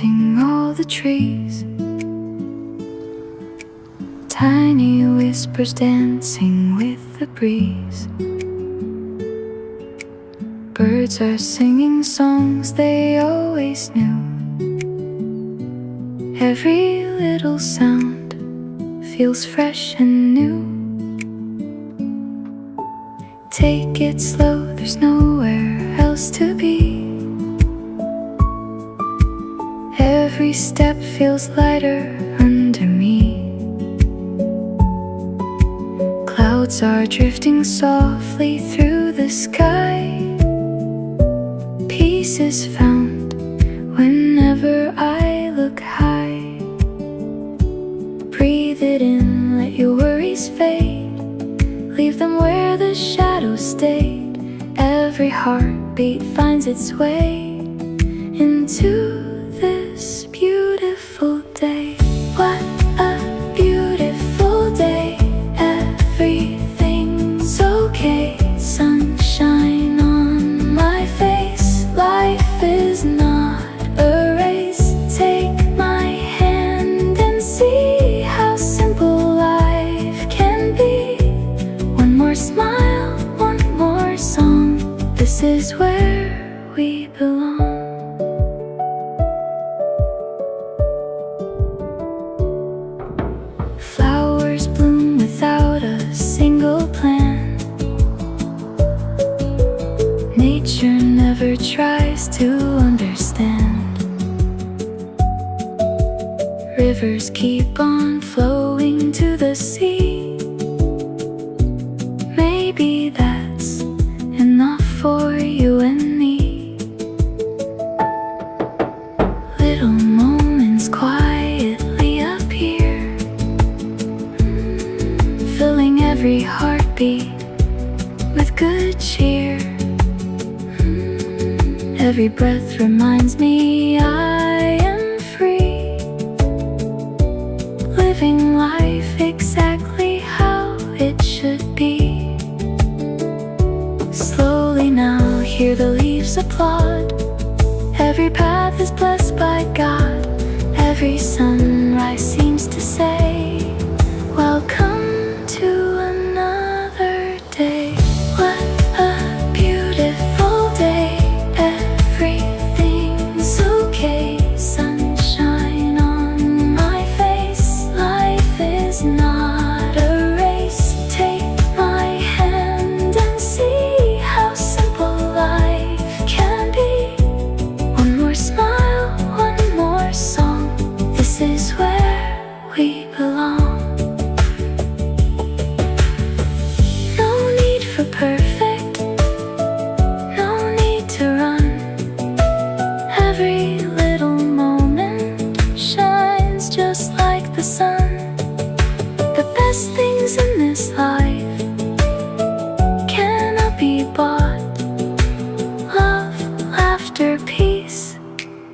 sing all the trees. Tiny whispers dancing with the breeze. Birds are singing songs they always knew. Every little sound feels fresh and new. Take it slow, there's nowhere else to be. Every step feels lighter under me. Clouds are drifting softly through the sky. Peace is found whenever I look high. Breathe it in, let your worries fade. Leave them where the shadows stayed. Every heartbeat finds its way into this beautiful day. What a beautiful day. Everything's okay. Sunshine on my face. Life is not a race. Take my hand and see how simple life can be. One more smile, one more song. This is where we belong. Flowers bloom without a single plan. Nature never tries to understand. Rivers keep on flowing to the sea. Maybe that's enough for you and me. Little moments quietly appear, filling every heartbeat with good cheer. Every breath reminds me I am free, living life exactly how it should be. Slowly now hear the leaves applaud. Every path is blessed by God. Every sunrise seems to say, welcome to another day. What a beautiful day. Everything's okay. Sunshine on my face. Life is not a race. Take my hand and see how simple life can be. One more smile, one more song. This is where we belong. No need for perfect, no need to run. Every little moment shines just like the sun. The best things in this life cannot be bought. Love, laughter, peace,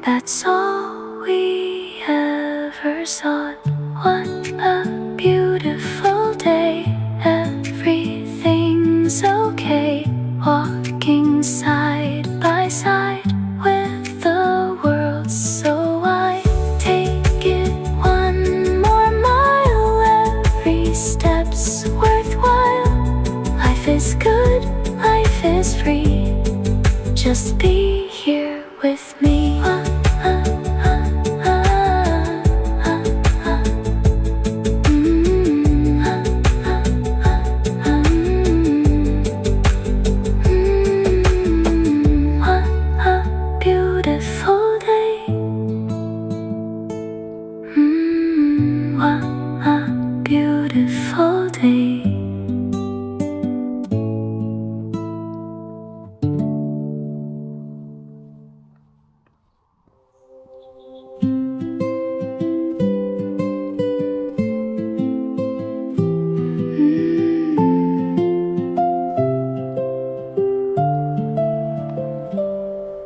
that's all we ever sought. What a beautiful day. Everything's okay. Walking side by side with the world so wide. Take it one more mile. Every step's worthwhile. Life is good, life is free. Just be here with me. What a beautiful day.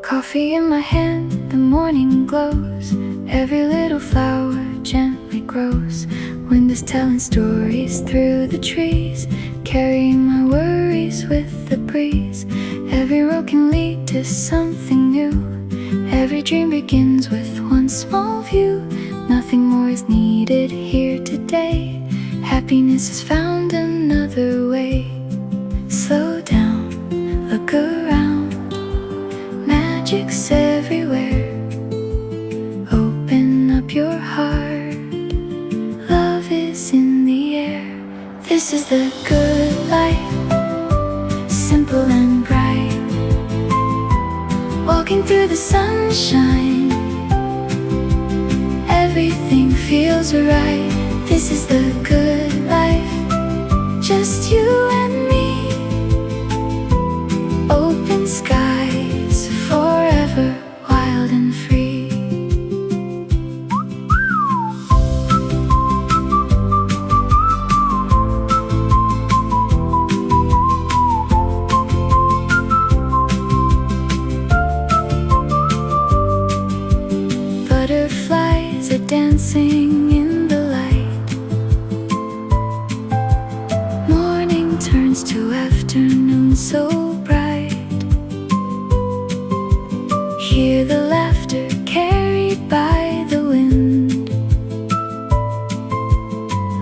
Coffee in my hand, the morning glows. Every little flower gently grows. Wind is telling stories through the trees, carrying my worries with the breeze. Every road can lead to something new. Every dream begins with one small view. Nothing more is needed here today. Happiness is found another way. Slow down, look around. Magic's everywhere. Open up your heart. Love is in the air. This is the good life, simple and bright. Walking through the sunshine, everything feels right. This is the good life, just you and me. Open skies, forever wild and free. Butterflies are dancing in the light. Morning turns to afternoon so bright. Hear the laughter carried by the wind.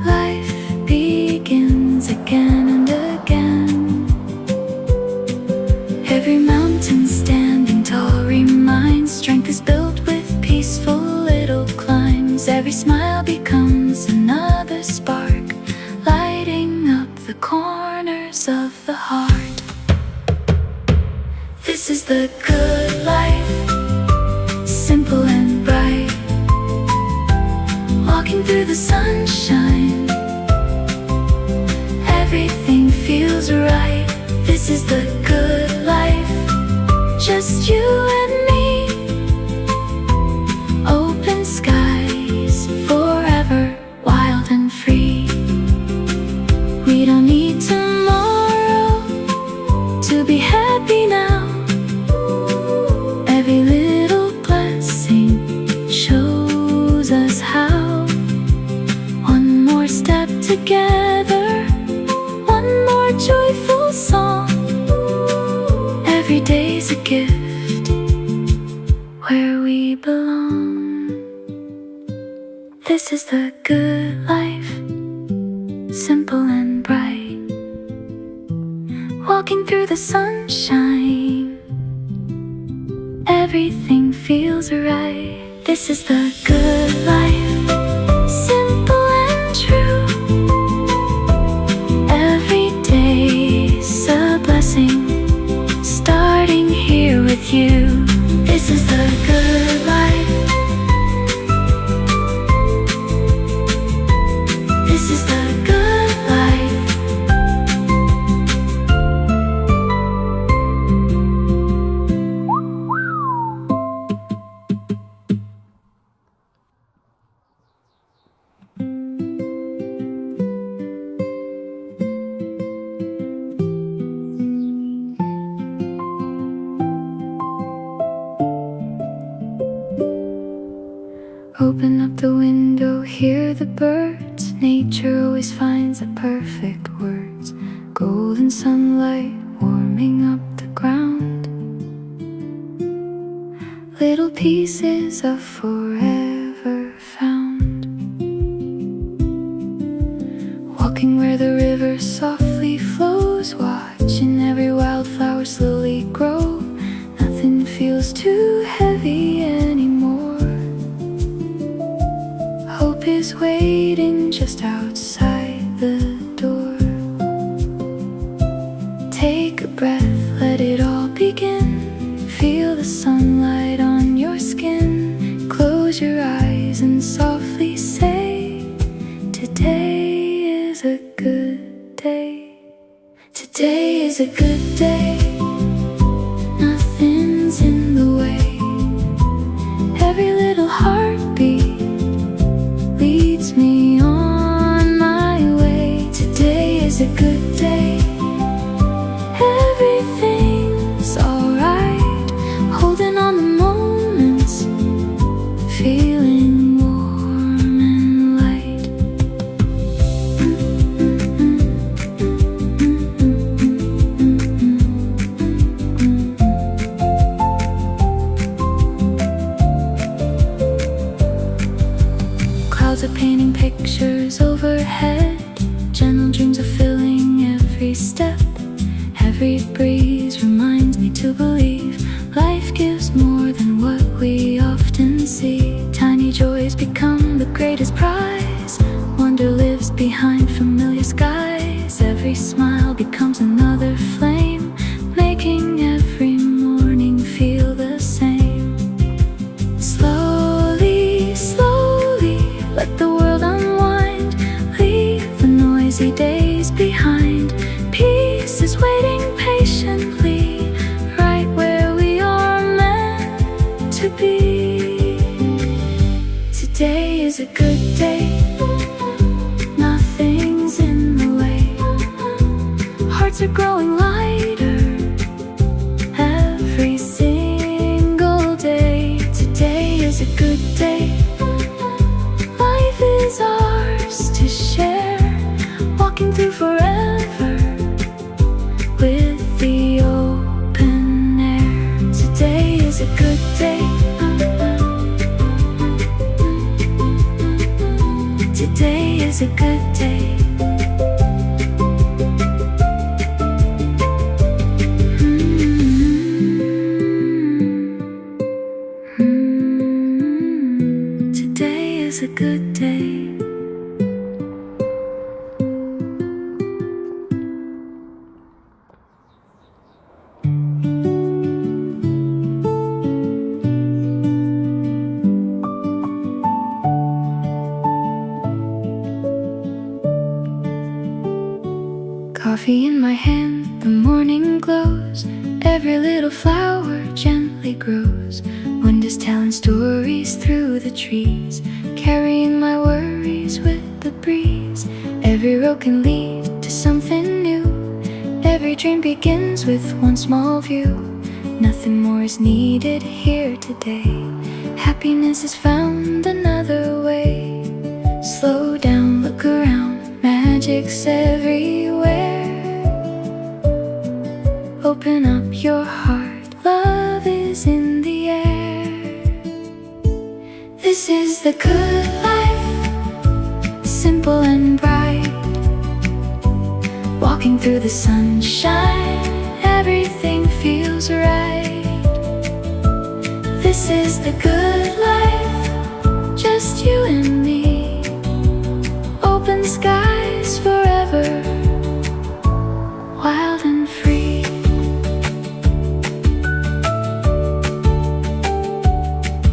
Life begins again and again. Every mountain standing tall reminds strength is built with peaceful little climbs. Every smile becomes another spark, lighting up the corners of the heart. This is the good life, simple and bright. Walking through the sunshine, everything feels right. This is the good life, just you and me. Open skies, forever wild and free. We don't need tomorrow to be happy now. Every little blessing shows us how. One more step together, one more joyful song. Every day's a gift where we belong. This is the good life, simple and bright. Walking through the sunshine, everything feels right. This is the good life, simple and true. Every day's a blessing, starting here with you. This is the good life. This is the good life. Open up the window, hear the birds. Nature always finds the perfect words. Golden sunlight warming up the ground. Little pieces of forever found. Walking where the river softly flows, watching every wildflower slowly grow. Nothing feels too heavy anymore. Hope is waiting just outside the door. Take a breath, let it all begin. Feel the sunlight on your skin. Close your eyes and softly say, today is a good day. Today is a good day. Nothing's in the way. Every little heartbeat leads me on my way. Today is a good day. Everything's alright. Holding on the moments, feeling warm and light. clouds are painting pictures overhead. Gentle dreams are filling every step. Every breeze reminds me to believe life gives more than what we often see. Tiny joys become the greatest prize. Wonder lives behind familiar skies. Every smile becomes another flame, making every morning feel the same. Slowly, slowly, let the world unwind. Leave the noisy days behind. Peace is waiting patiently, right where we are meant to be. Today is a good day. Nothing's in the way. Hearts are growing lighter every single day. Today is a good day. Life is ours to share, walking through forever with the open air. Today is a good day. Today is a good day. Today is a good day. Coffee in my hand, the morning glows. Every little flower gently grows. Wind is telling stories through the trees, carrying my worries with the breeze. Every road can lead to something new. Every dream begins with one small view. Nothing more is needed here today. Happiness is found another way. Slow down, look around, magic's everywhere. Open up your heart, love is in the air. This is the good life, simple and bright. Walking through the sunshine, everything feels right. This is the good life, just you and me. Open skies forever, wild and free.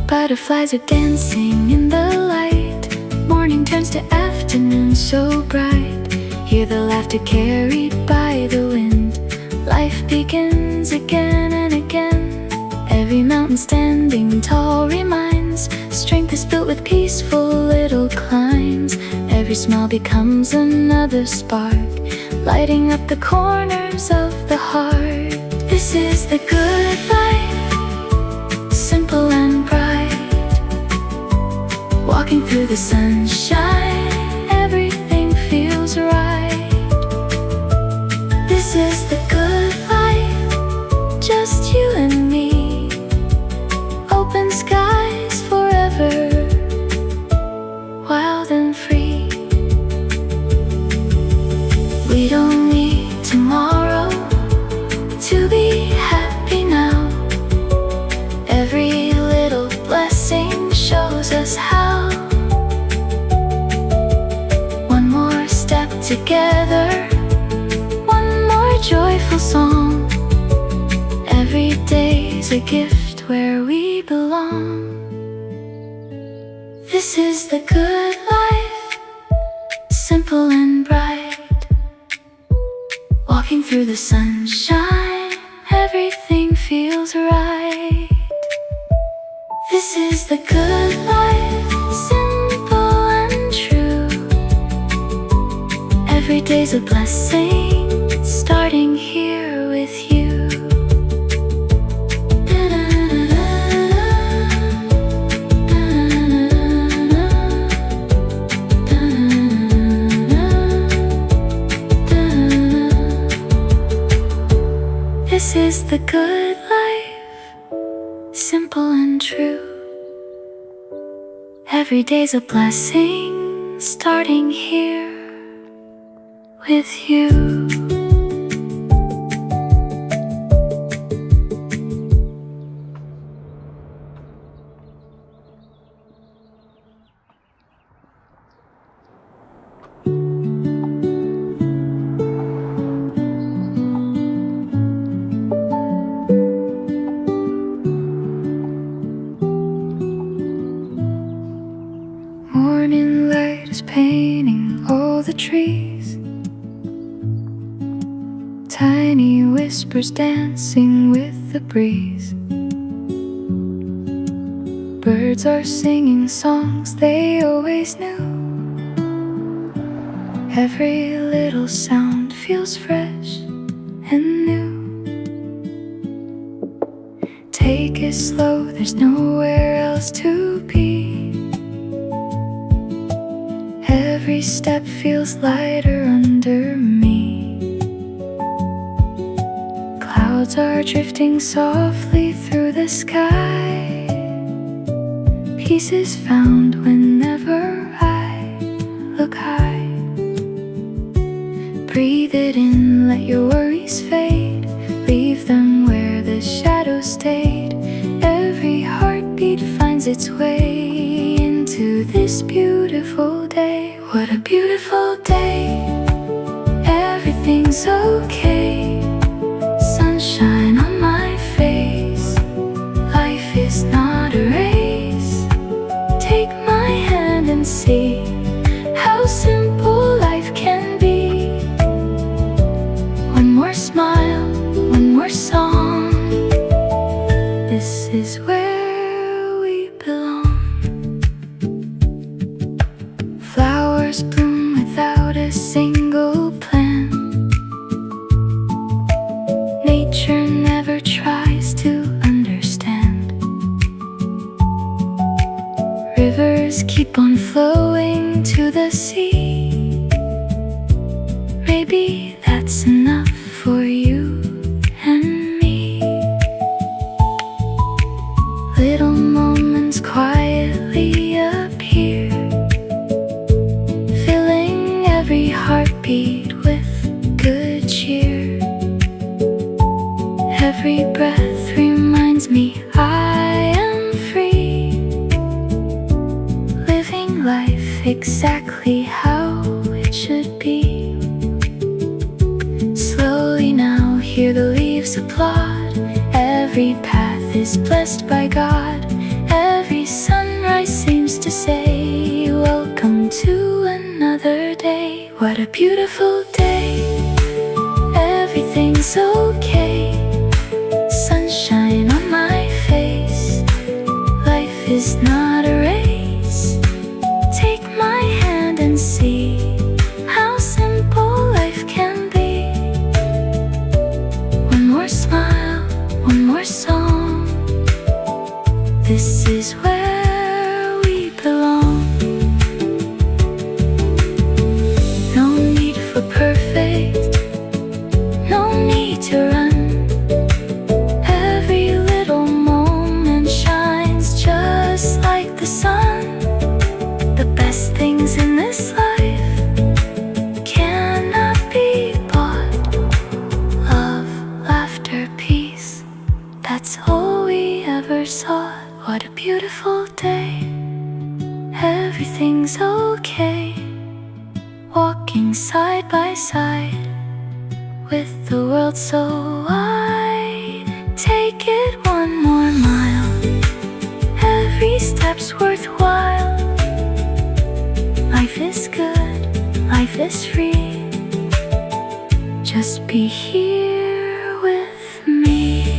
Butterflies are dancing in the light. Morning turns to afternoon so bright. Hear the laughter carried by the wind. Life begins again and again. Every mountain standing tall reminds strength is built with peaceful little climbs. Every smile becomes another spark, lighting up the corners of the heart. This is the good life, simple and bright. Walking through the sunshine, everything feels right. This is the good life, just you and me. Open skies forever, wild and free. We don't need tomorrow to be happy now. Every little blessing shows us how. One more step together, one more joyful song. Every day's a gift where we belong. This is the good life, simple and bright. Walking through the sunshine, everything feels right. This is the good life, simple and true. Every day's a blessing, starting here with you. This is the good life, simple and true. Every day's a blessing, starting here with you. Morning light is painting all the trees, tiny whispers dancing with the breeze. Birds are singing songs they always knew. Every little sound feels fresh and new. Take it slow, there's nowhere else to be. Every step feels lighter under me. Clouds are drifting softly through the sky. Peace is found whenever I look high. Breathe it in, let your worries fade. Leave them where the shadows stayed. Every heartbeat finds its way into this beautiful day. What a beautiful day, everything's okay. Sunshine on my face, life is not a race. Take my hand and see how simple life can be. One more smile, one more song. This is where we belong. Flowers bloom without a single plan. Nature never tries to understand. Rivers keep on flowing to the sea. Maybe that's enough for you and me. Little moments quietly appear, filling every heartbeat with good cheer. Every breath reminds me I am free, living life exactly how it should be. Slowly now hear the leaves applaud. Every path is blessed by God. Every sunrise seems to say, welcome to another day. What a beautiful day, everything's okay. Sunshine on my face, life is not a race. Take my hand and see how simple life can be. One more smile, one more song. This is where we belong. No need for perfect, no need to run. Every little moment shines just like the sun. The best things in this life cannot be bought. Love, laughter, peace, that's all we ever sought. What a beautiful day, everything's okay. Walking side by side with the world so wide. Take it one more mile, every step's worthwhile. Life is good, life is free. Just be here with me.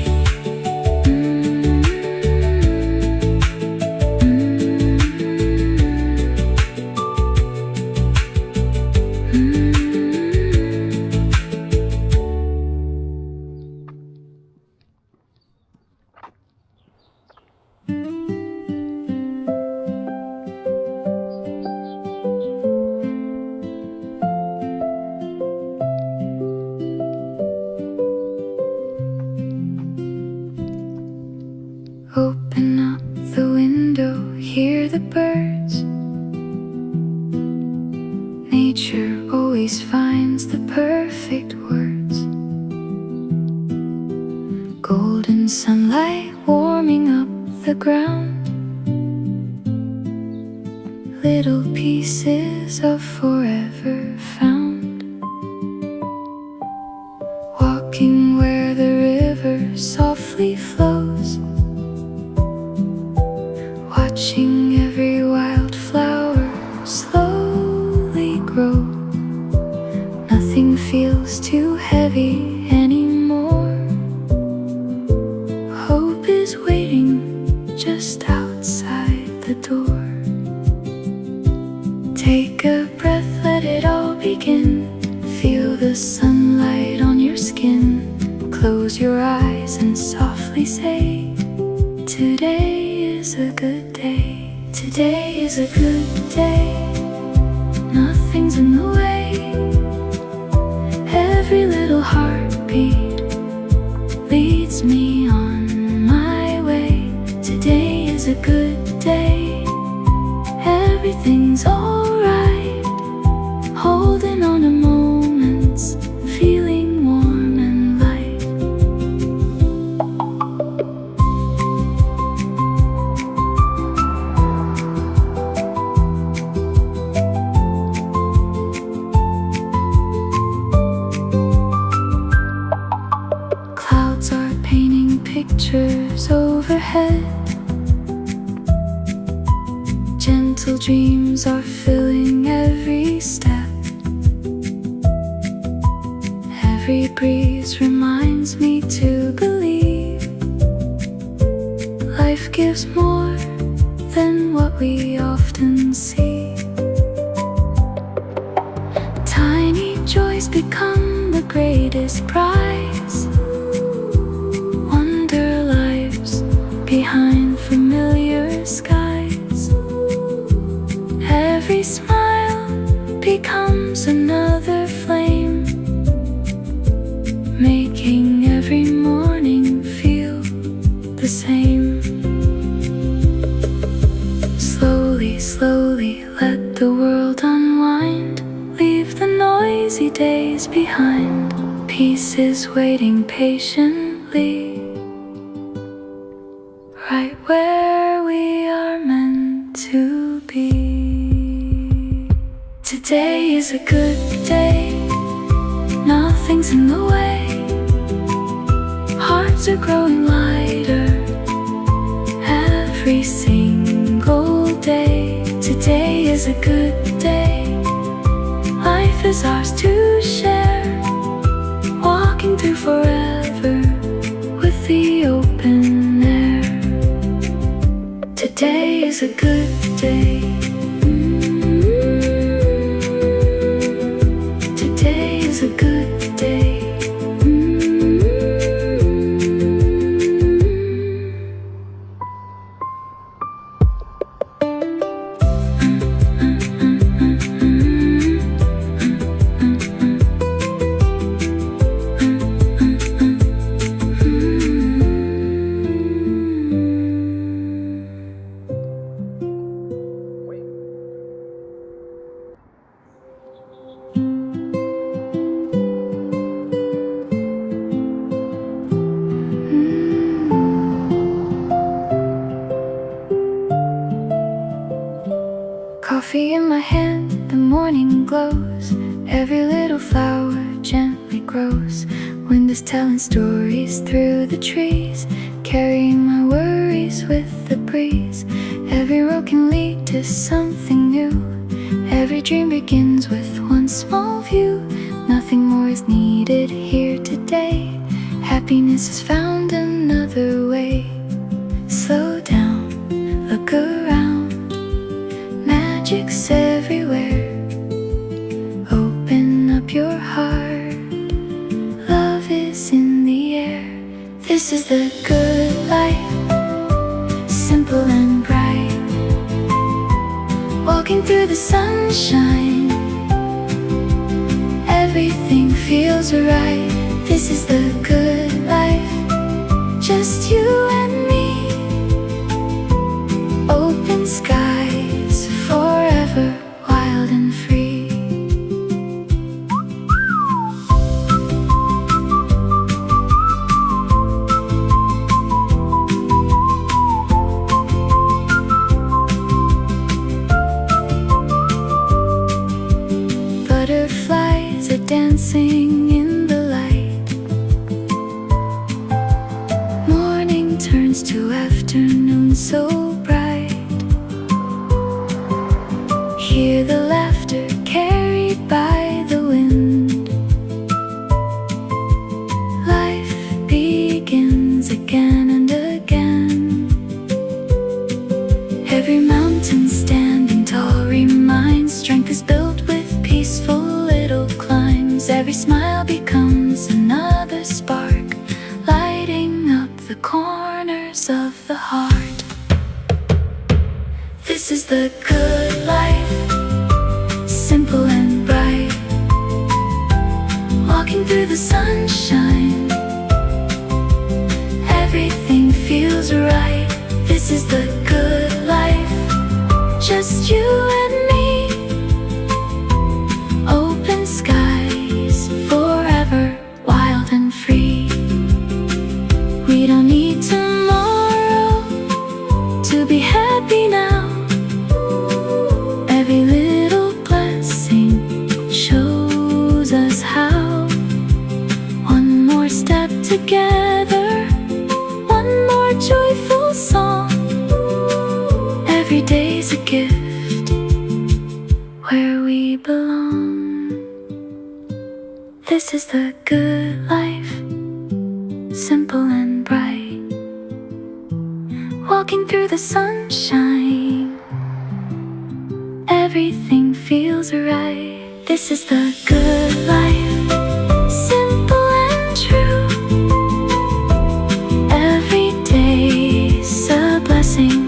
Open up the window, hear the birds. nature always finds the perfect words. Golden sunlight warming up the ground. Little pieces of forever found. Walking where the river softly flows. Watching every wildflower slowly grow. Nothing feels too heavy anymore. Hope is waiting just outside the door. Take a breath, let it all begin. Feel the sunlight on your skin. Close your eyes and softly say, today is a good day. Today is a good day. Nothing's in the way. Every little heartbeat leads me on my way. Today is a good day. Everything's alright. Holding on to moments, feeling warm and light. Clouds are painting pictures overhead. Gentle dreams are filling every step. Every breeze reminds me to believe life gives more than what we often see. Tiny joys become the greatest prize. Wonder lives behind familiar skies. Every smile becomes another flame, making every morning feel the same. Slowly, slowly let the world unwind. Leave the noisy days behind. Peace is waiting patiently, right where we are meant to be. Today is a good day. Nothing's in the way. Hearts are growing lighter every single day. Today is a good day. Life is ours to share. Walking through forever with the open air. Today is a good day. Today is a good day. Coffee in my hand, the morning glows. Every little flower gently grows. Wind is telling stories through the trees, carrying my worries with the breeze. Every road can lead to something new. Every dream begins with one small view. Nothing more is needed here today. Happiness is found another way. Slow down, look around. Magic's everywhere. Open up your heart. Love is in the air. This is the good life, simple and bright. Walking through the sunshine, everything feels right. This is the good life, just you and me. Open skies, forever wild and free. hear the laughter carried by the wind. Life begins again and again. Every mountain standing tall reminds strength is built with peaceful little climbs. Every smile becomes another spark, lighting up the corners of the heart. This is the good life, simple and bright. Walking through the sunshine, everything feels right. This is the good life, just you and me. Open skies, forever wild and free. We don't need tomorrow to be happy now. Every little blessing shows us how. One more step together, one more joyful song. Every day's a gift where we belong. This is the good life, simple and bright. Walking through the sunshine, everything feels right. This is the good life, simple and true. Every day's a blessing,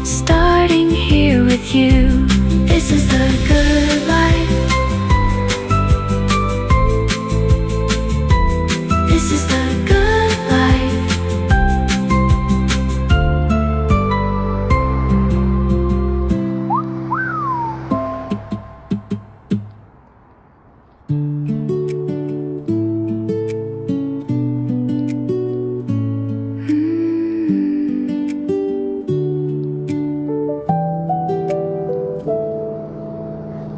starting here with you. This is the good life. This is the good life.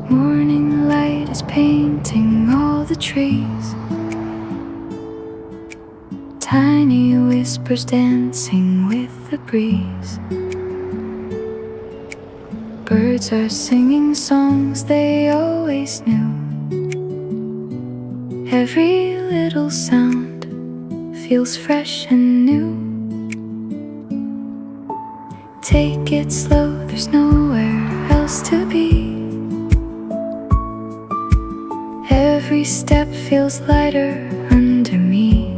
Morning light is painting all the trees. Tiny whispers dancing with the breeze. Birds are singing songs they always knew. Every little sound feels fresh and new. Take it slow, there's nowhere else to be. Every step feels lighter under me.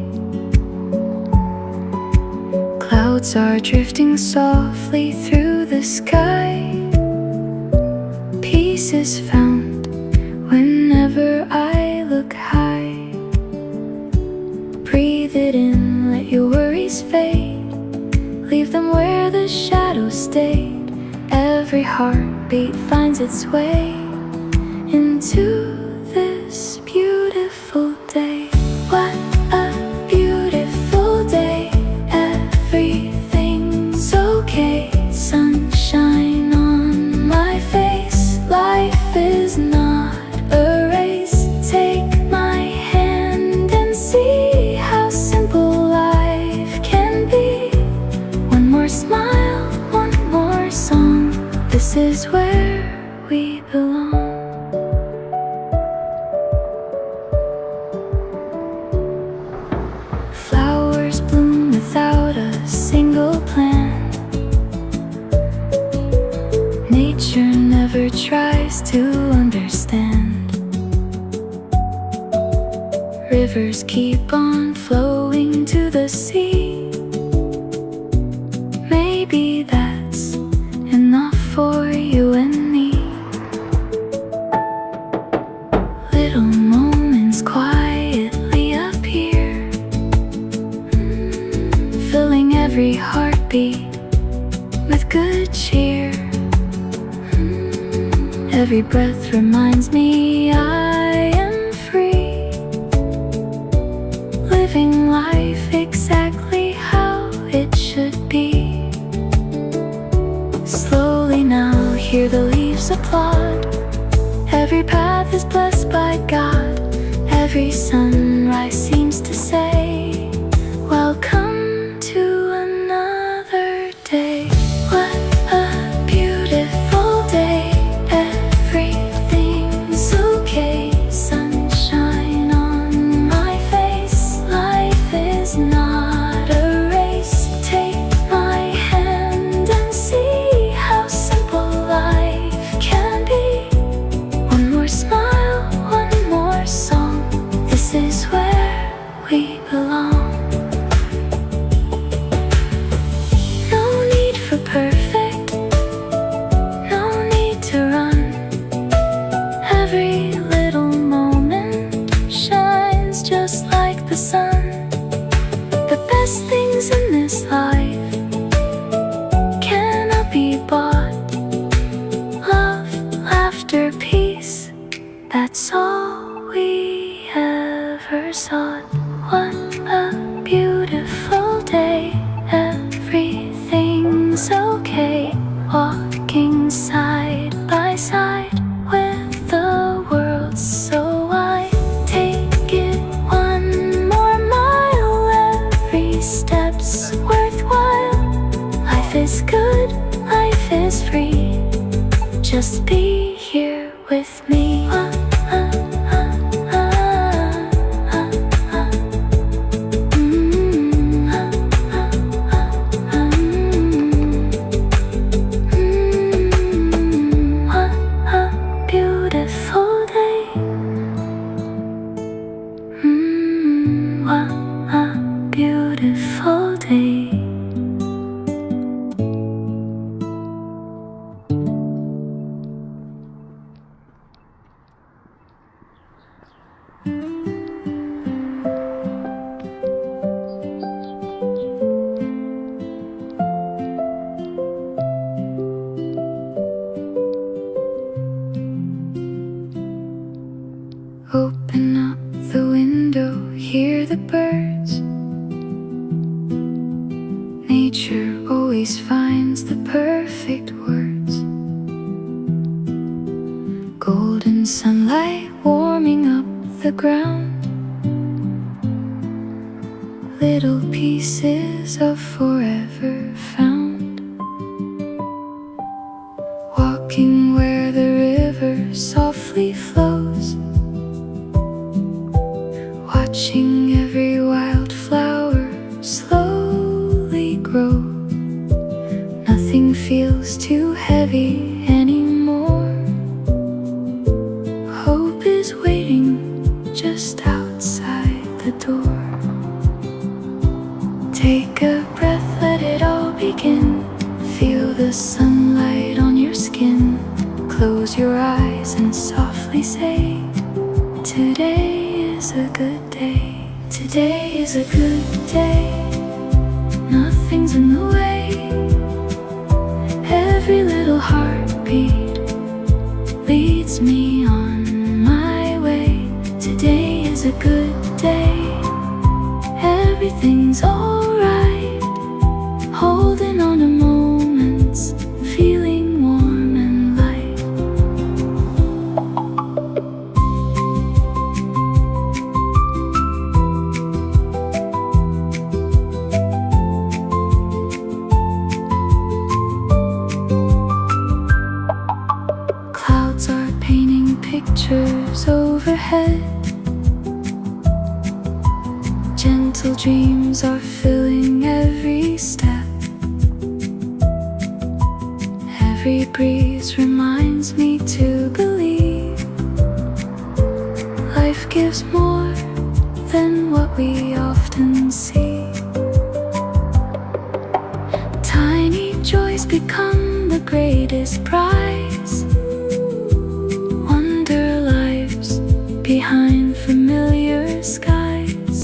Clouds are drifting softly through the sky. Peace is found whenever I look high. Breathe it in, let your worries fade. Leave them where the shadows stayed. Every heartbeat finds its way into this beautiful day. What a beautiful day. Everything's okay. Sunshine on my face. Life is not a race. Take my hand and see how simple life can be. One more smile, one more song. This is where we belong. Flowers bloom without a single plan. Nature never tries to understand. Rivers keep on flowing to the sea. Maybe that's enough for you and me. Little moments quietly appear, filling every heartbeat with good cheer. Every breath reminds me I am free, living life exactly how it should be. Slowly now hear the leaves applaud. Every path is blessed by God. Every sunrise seems to say, welcome to another day. What a beautiful day. be here with me. Beautiful day. Open up the window, hear the birds. Nature always finds the perfect words. Golden sunlight warming up the ground. Little pieces of forever found. Walking where the river softly flows. Watching every wildflower slowly grow. Nothing feels too heavy anymore. Hope is waiting just outside the door. Take a breath, let it all begin. Feel the sunlight on your skin. Close your eyes and softly say, today is a good day. Today is a good day. Nothing's in the way. Every little heartbeat leads me on my way. Today is a good day. Everything's alright. Holding on to moments, feeling warm and light. Clouds are painting pictures overhead. Gentle dreams are filling every step. Every breeze reminds me to believe life gives more than what we often see. Tiny joys become the greatest prize. Wonder lives behind